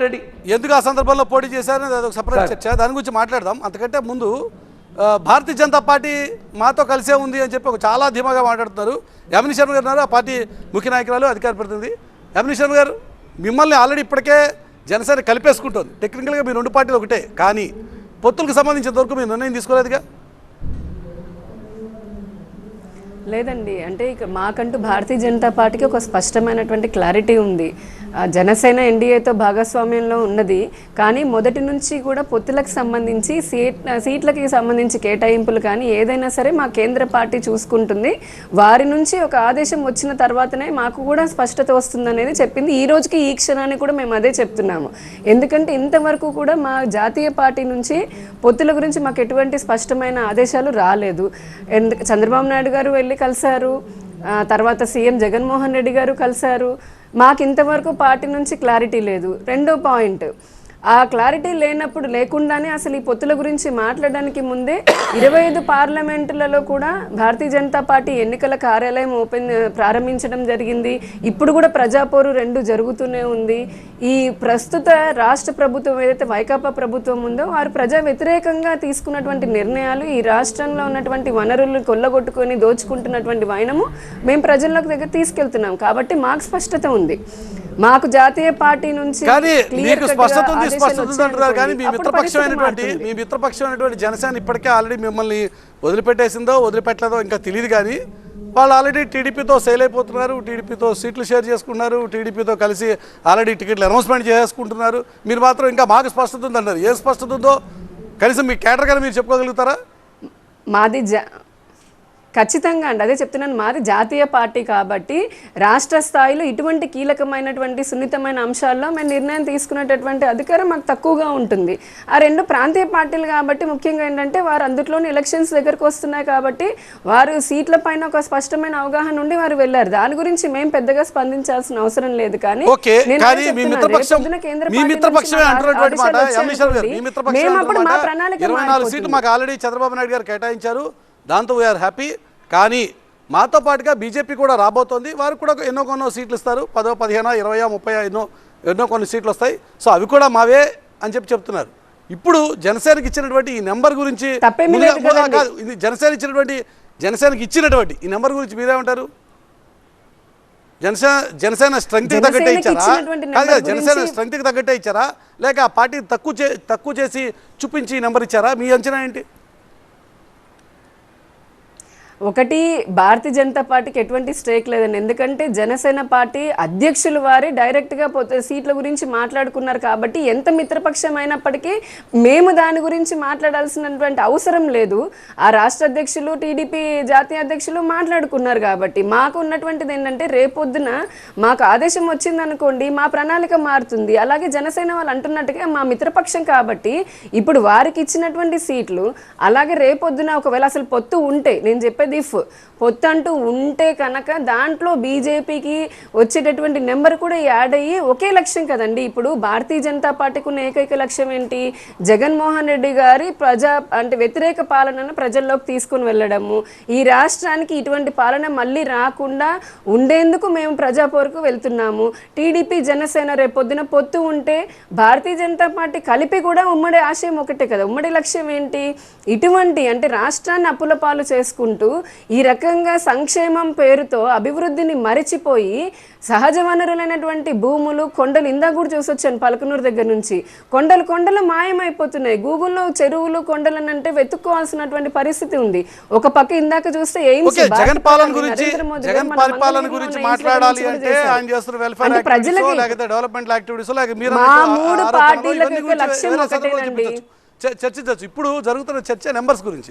రెడ్డి ఎందుకు ఆ సందర్భంలో పోటీ చేశారని అదొక సపరేట్ చర్చ, దాని గురించి మాట్లాడదాం. అంతకంటే ముందు భారతీయ జనతా పార్టీ మాతో కలిసే ఉంది అని చెప్పి చాలా ధీమాగా మాట్లాడుతున్నారు. యామిని శర్మ గారు ఉన్నారు, ఆ పార్టీ ముఖ్య నాయకురాలు, అధికార ప్రతినిధి. యామిని శర్మ గారు, మిమ్మల్ని ఆల్రెడీ ఇప్పటికే జనసేన కలిపేసుకుంటుంది. టెక్నికల్గా మీ రెండు పార్టీలు ఒకటే, కానీ పొత్తులకు సంబంధించినంతవరకు మీరు నిర్ణయం తీసుకోలేదుగా? లేదండి, అంటే ఇక మాకంటూ భారతీయ జనతా పార్టీకి ఒక స్పష్టమైనటువంటి క్లారిటీ ఉంది. జనసేన ఎన్డీఏతో భాగస్వామ్యంలో ఉన్నది, కానీ మొదటి నుంచి కూడా పొత్తులకు సంబంధించి సీట్లకి సంబంధించి కేటాయింపులు కానీ ఏదైనా సరే మా కేంద్ర పార్టీ చూసుకుంటుంది. వారి నుంచి ఒక ఆదేశం వచ్చిన తర్వాతనే మాకు కూడా స్పష్టత వస్తుందనేది చెప్పింది. ఈ రోజుకి ఈ క్షణాన్ని కూడా మేము అదే చెప్తున్నాము. ఎందుకంటే ఇంతవరకు కూడా మా జాతీయ పార్టీ నుంచి పొత్తుల గురించి మాకు ఎటువంటి స్పష్టమైన ఆదేశాలు రాలేదు. చంద్రబాబు నాయుడు గారు వెళ్ళి కలిశారు, తర్వాత సీఎం జగన్మోహన్ రెడ్డి గారు కలిశారు. మాకు ఇంతవరకు పార్టీ నుంచి క్లారిటీ లేదు. రెండో పాయింట్, ఆ క్లారిటీ లేకుండానే అసలు ఈ పొత్తుల గురించి మాట్లాడడానికి ముందే 25 పార్లమెంటులలో కూడా భారతీయ జనతా పార్టీ ఎన్నికల కార్యాలయం ప్రారంభించడం జరిగింది. ఇప్పుడు కూడా ప్రజాపోరు 2 జరుగుతూనే ఉంది. ఈ ప్రస్తుత రాష్ట్ర ప్రభుత్వం ఏదైతే వైకాపా ప్రభుత్వం ఉందో వారు ప్రజా వ్యతిరేకంగా తీసుకున్నటువంటి నిర్ణయాలు, ఈ రాష్ట్రంలో ఉన్నటువంటి వనరులను కొల్లగొట్టుకొని దోచుకుంటున్నటువంటి వైనము మేము ప్రజల్లోకి దగ్గర తీసుకెళ్తున్నాం. కాబట్టి మాకు స్పష్టత ఉంది. మాకు జాతీయ పార్టీ నుంచి స్పష్టత అంటున్నారు, కానీ మీ మిత్రపక్షమైనటువంటి జనసేన ఇప్పటికే ఆల్రెడీ మిమ్మల్ని వదిలిపెట్టేసిందో వదిలిపెట్టలేదో ఇంకా తెలియదు, కానీ వాళ్ళు ఆల్రెడీ టీడీపీతో సేల్ అయిపోతున్నారు, టీడీపీతో సీట్లు షేర్ చేసుకున్నారు, టీడీపీతో కలిసి ఆల్రెడీ టికెట్లు అనౌన్స్మెంట్ చేసుకుంటున్నారు. మీరు మాత్రం ఇంకా మాకు స్పష్టత ఉందన్నారు. ఏ స్పష్టత ఉందో కనీసం మీ కేటర్ కానీ మీరు చెప్పుకోగలుగుతారా? మాది ఖచ్చితంగా అండి, అదే చెప్తున్నాను. మాది జాతీయ పార్టీ కాబట్టి రాష్ట్ర స్థాయిలో ఇటువంటి కీలకమైనటువంటి సున్నితమైన అంశాల్లో మేము నిర్ణయం తీసుకునేటటువంటి అధికారం మాకు తక్కువగా ఉంటుంది. ఆ 2 ప్రాంతీయ పార్టీలు కాబట్టి ముఖ్యంగా ఏంటంటే వారు అందులోని ఎలక్షన్స్ దగ్గరకు వస్తున్నాయి కాబట్టి వారు సీట్ల పైన ఒక స్పష్టమైన అవగాహన ఉండి వారు వెళ్ళారు. దాని గురించి మేము పెద్దగా స్పందించాల్సిన అవసరం లేదు. కానీ మా ప్రణాళిక మాకు ఆల్రెడీ చంద్రబాబు నాయుడు గారు కేటాయించారు, దాంతో వీఆర్ హ్యాపీ. కానీ మాతో పాటుగా బీజేపీ కూడా రాబోతోంది. వారు కూడా ఎన్నో సీట్లు ఇస్తారు, 10, 15, 20, 30 ఎన్నో కొన్ని సీట్లు వస్తాయి. సో అవి కూడా మావే అని చెప్తున్నారు. ఇప్పుడు జనసేనకి ఇచ్చినటువంటి ఈ నెంబర్ గురించి కాదు, ఇది జనసేనకి ఇచ్చినటువంటి ఈ నెంబర్ గురించి మీరేమంటారు? జనసేన స్ట్రెంగ్త్కి తగ్గట్టే ఇచ్చారా? జనసేన స్ట్రెంగ్త్కి తగ్గట్టే ఇచ్చారా, లేక ఆ పార్టీ తక్కువ చేసి చూపించి ఈ నెంబర్ ఇచ్చారా? మీ అంచనా ఏంటి? ఒకటి, భారతీయ జనతా పార్టీకి ఎటువంటి స్టేక్ లేదండి. ఎందుకంటే జనసేన పార్టీ అధ్యక్షులు వారే డైరెక్ట్గా సీట్ల గురించి మాట్లాడుకున్నారు కాబట్టి ఎంత మిత్రపక్షం అయినప్పటికీ మేము దాని గురించి మాట్లాడాల్సినటువంటి అవసరం లేదు. ఆ రాష్ట్ర అధ్యక్షులు, టీడీపీ జాతీయ అధ్యక్షులు మాట్లాడుకున్నారు కాబట్టి మాకు ఉన్నటువంటిది ఏంటంటే రేపొద్దున మాకు ఆదేశం వచ్చిందనుకోండి మా ప్రణాళిక మారుతుంది. అలాగే జనసేన వాళ్ళు అంటున్నట్టుగా మా మిత్రపక్షం కాబట్టి ఇప్పుడు వారికి ఇచ్చినటువంటి సీట్లు, అలాగే రేపొద్దున ఒకవేళ అసలు పొత్తు ఉంటే, నేను చెప్పేది పొత్తు అంటూ ఉంటే కనుక దాంట్లో బీజేపీకి వచ్చేటటువంటి నెంబర్ కూడా యాడ్ అయ్యి ఒకే లక్ష్యం కదండి. ఇప్పుడు భారతీయ జనతా పార్టీకి ఉన్న ఏకైక లక్ష్యం ఏంటి? జగన్మోహన్ రెడ్డి గారి వ్యతిరేక పాలనను ప్రజల్లోకి తీసుకుని వెళ్ళడము, ఈ రాష్ట్రానికి ఇటువంటి పాలన మళ్ళీ రాకుండా ఉండేందుకు మేము ప్రజాపోరుకు వెళ్తున్నాము. టీడీపీ జనసేన రేపొద్దున పొత్తు ఉంటే భారతీయ జనతా పార్టీ కలిపి కూడా ఉమ్మడి ఆశయం ఒకటే కదా. ఉమ్మడి లక్ష్యం ఏంటి? ఇటువంటి రాష్ట్రాన్ని అప్పుల పాలు చేసుకుంటూ ఈ రకంగా సంక్షేమం పేరుతో అభివృద్ధిని మరిచిపోయి సహజ వనరులైనటువంటి భూములు, కొండలు, ఇందాక కూడా చూసొచ్చాను పలకనూరు దగ్గర నుంచి, కొండలు మాయమైపోతున్నాయి. గూగుల్లో చెరువులు, కొండలను అంటే వెతుక్కోవాల్సినటువంటి పరిస్థితి ఉంది. ఒక పక్క ఇందాక చూస్తే జగన్ పరిపాలన గురించి మాట్లాడాలి అంటే ఆయన చేస్తున్న వెల్ఫేర్ యాక్టివిటీస్ లేకపోతే డెవలప్మెంట్ యాక్టివిటీస్ లేక మీరు మా 3 పార్టీలకు లక్ష్యం ఒకటేనండి. చర్చించవచ్చు. ఇప్పుడు జరుగుతున్న చర్చ నెంబర్స్ గురించి.